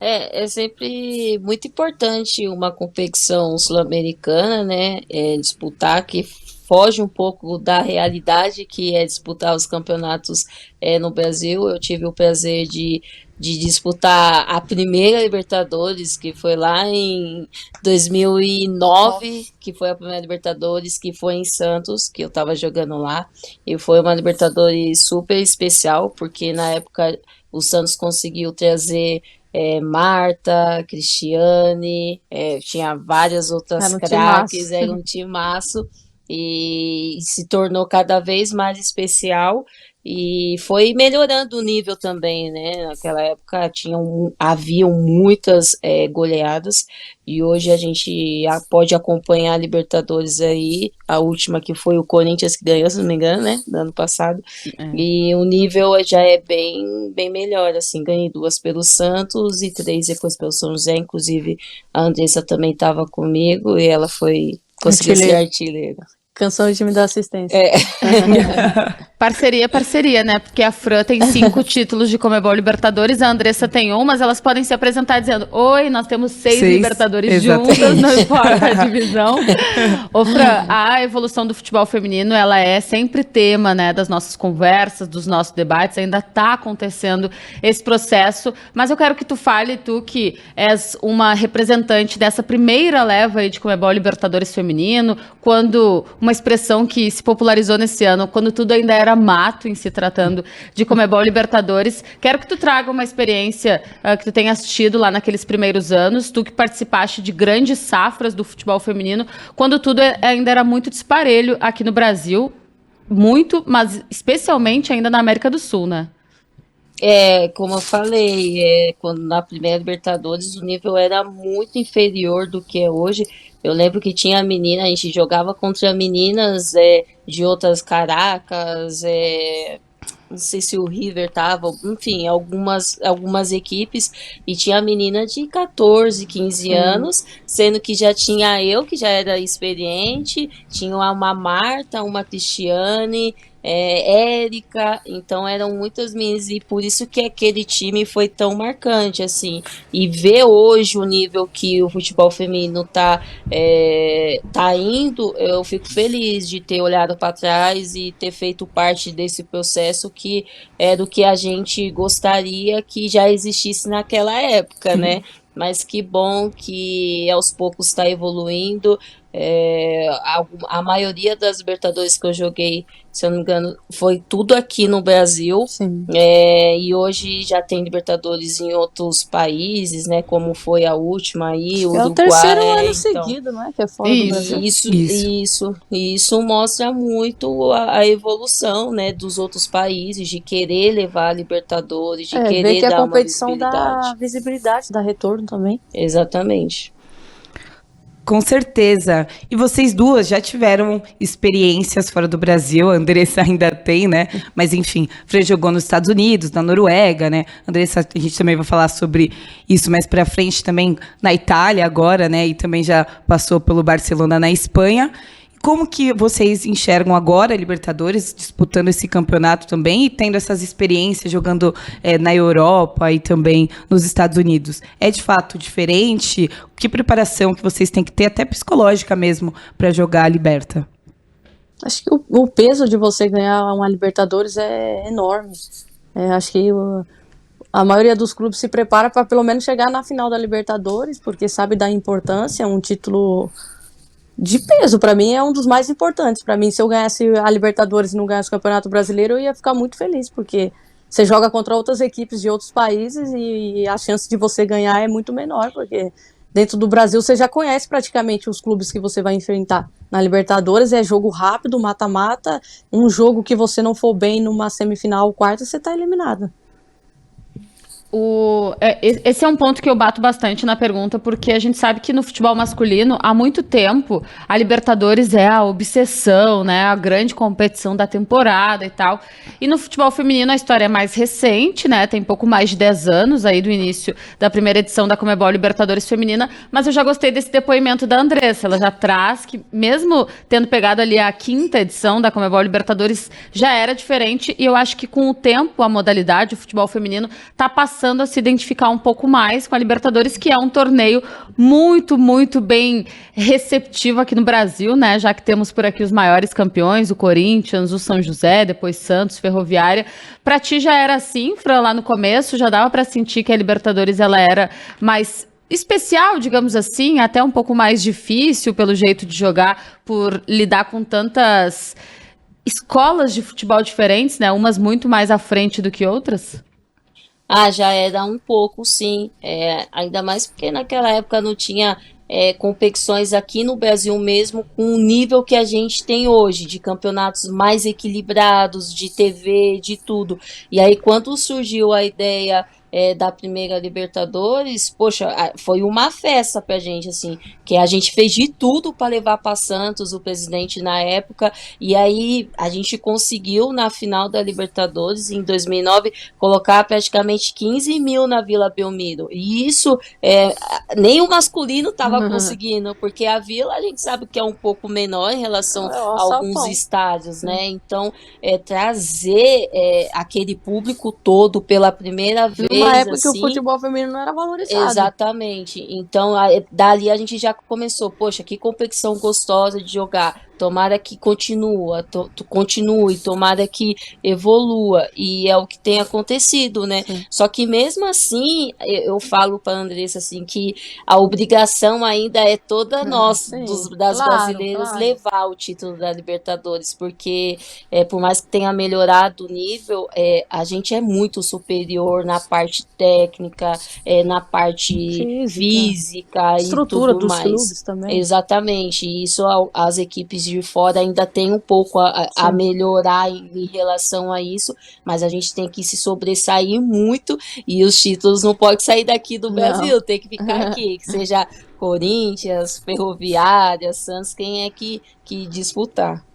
É sempre muito importante uma competição sul-americana, né? Disputar, que foge um pouco da realidade que é disputar os campeonatos no Brasil. Eu tive o prazer de disputar a primeira Libertadores, que foi lá em Nossa. 2009, que foi a primeira Libertadores, que foi em Santos, que eu estava jogando lá. E foi uma Libertadores super especial, porque na época o Santos conseguiu trazer Marta, Cristiane, tinha várias outras Era um craques, timaço. era um timaço e se tornou cada vez mais especial e foi melhorando o nível também, né? Naquela época haviam muitas goleadas e hoje a gente pode acompanhar a Libertadores aí, a última que foi o Corinthians que ganhou, se não me engano, né? Do ano passado. É. E o nível já é bem melhor, assim, ganhei duas pelo Santos e três depois pelo São José, inclusive a Andressa também estava comigo e ela conseguiu ser Artilheiro. artilheira. Canção de time da assistência. É, Parceria, parceria, né? Porque a Fran tem 5 títulos de Comebol Libertadores, a Andressa tem um, mas elas podem se apresentar dizendo: Oi, nós temos 6 Seis, Libertadores juntas, exatamente. não importa a divisão. Ô, Fran, a evolução do futebol feminino, ela é sempre tema, né, das nossas conversas, dos nossos debates, ainda está acontecendo esse processo, mas eu quero que tu fale, tu que és uma representante dessa primeira leva aí de Comebol Libertadores feminino, quando uma expressão que se popularizou nesse ano, quando tudo ainda era mato em se tratando de Comebol Libertadores. Quero que tu traga uma experiência que tu tenha assistido lá naqueles primeiros anos, tu que participaste de grandes safras do futebol feminino, quando tudo ainda era muito disparelho aqui no Brasil, muito, mas especialmente ainda na América do Sul, né? como eu falei, quando na primeira Libertadores o nível era muito inferior do que é hoje. Eu lembro que tinha menina, a gente jogava contra meninas de outras Caracas, não sei se o River tava, enfim, algumas equipes, e tinha menina de 14, 15 Sim. anos, sendo que já tinha eu, que já era experiente, tinha uma Marta, uma Cristiane, Érica, então eram muitas meninas, e por isso que aquele time foi tão marcante, assim, e ver hoje o nível que o futebol feminino tá indo, eu fico feliz de ter olhado para trás e ter feito parte desse processo que é do que a gente gostaria que já existisse naquela época, né? Mas que bom que aos poucos está evoluindo. A maioria das Libertadores que eu joguei, se eu não me engano, foi tudo aqui no Brasil. Sim. E hoje já tem Libertadores em outros países, né? Como foi a última aí, o É o terceiro Uruguai, ano então. seguido, não é? Que é fora do Isso. Brasil. Isso. Isso mostra muito a evolução, né, dos outros países, de querer levar a Libertadores, de Ver querer que a dar uma competição dá visibilidade. visibilidade, dá retorno também. Exatamente. Com certeza. E vocês duas já tiveram experiências fora do Brasil. A Andressa ainda tem, né? Mas, enfim, Fran jogou nos Estados Unidos, na Noruega, né? Andressa, a gente também vai falar sobre isso mais pra frente também na Itália agora, né? E também já passou pelo Barcelona na Espanha. Como que vocês enxergam agora a Libertadores disputando esse campeonato também e tendo essas experiências jogando na Europa e também nos Estados Unidos? É de fato diferente? Que preparação que vocês têm que ter, até psicológica mesmo, para jogar a Liberta? Acho que o peso de você ganhar uma Libertadores é enorme. Acho que a maioria dos clubes se prepara para pelo menos chegar na final da Libertadores, porque sabe da importância, é um título de peso. Para mim é um dos mais importantes. Para mim, se eu ganhasse a Libertadores e não ganhasse o Campeonato Brasileiro, eu ia ficar muito feliz, porque você joga contra outras equipes de outros países e a chance de você ganhar é muito menor, porque dentro do Brasil você já conhece praticamente os clubes que você vai enfrentar. Na Libertadores é jogo rápido, mata-mata, um jogo que você não for bem numa semifinal, quarta, você tá eliminado. Esse é um ponto que eu bato bastante na pergunta, porque a gente sabe que no futebol masculino, há muito tempo, a Libertadores é a obsessão, né? A grande competição da temporada e tal. E no futebol feminino a história é mais recente, né? Tem pouco mais de 10 anos aí do início da primeira edição da Comebol Libertadores Feminina, mas eu já gostei desse depoimento da Andressa. Ela já traz que, mesmo tendo pegado ali a quinta edição da Comebol Libertadores, já era diferente, e eu acho que com o tempo, a modalidade, o futebol feminino, tá passando passando a se identificar um pouco mais com a Libertadores, que é um torneio muito, muito bem receptivo aqui no Brasil, né? Já que temos por aqui os maiores campeões, o Corinthians, o São José, depois Santos, Ferroviária. Para ti já era assim, Fran, lá no começo? Já dava para sentir que a Libertadores ela era mais especial, digamos assim, até um pouco mais difícil pelo jeito de jogar, por lidar com tantas escolas de futebol diferentes, né? Umas muito mais à frente do que outras? Ah, já era um pouco, sim. Ainda mais porque naquela época não tinha competições aqui no Brasil mesmo com o nível que a gente tem hoje, de campeonatos mais equilibrados, de TV, de tudo. E aí, quando surgiu a ideia da primeira Libertadores, poxa, foi uma festa pra gente, assim, que a gente fez de tudo para levar para Santos, o presidente na época, e aí a gente conseguiu na final da Libertadores, em 2009, colocar praticamente 15 mil na Vila Belmiro, e isso nem o masculino estava conseguindo, porque a Vila a gente sabe que é um pouco menor em relação a alguns estádios, né, então trazer aquele público todo pela primeira vez, uma época assim, que o futebol feminino não era valorizado. Exatamente. Então, dali a gente já começou, poxa, que competição gostosa de jogar. Tomara que continue, tomara que evolua. E é o que tem acontecido, né? Sim. Só que mesmo assim, eu falo para a Andressa assim, que a obrigação ainda é toda nossa, das brasileiras, levar o título da Libertadores, porque por mais que tenha melhorado o nível, a gente é muito superior na parte técnica, na parte física e estrutura tudo dos mais. clubes também. Exatamente. E isso as equipes de fora ainda tem um pouco a melhorar em relação a isso, mas a gente tem que se sobressair muito e os títulos não podem sair daqui do Brasil, tem que ficar aqui, que seja Corinthians, Ferroviária, Santos, quem é que disputar.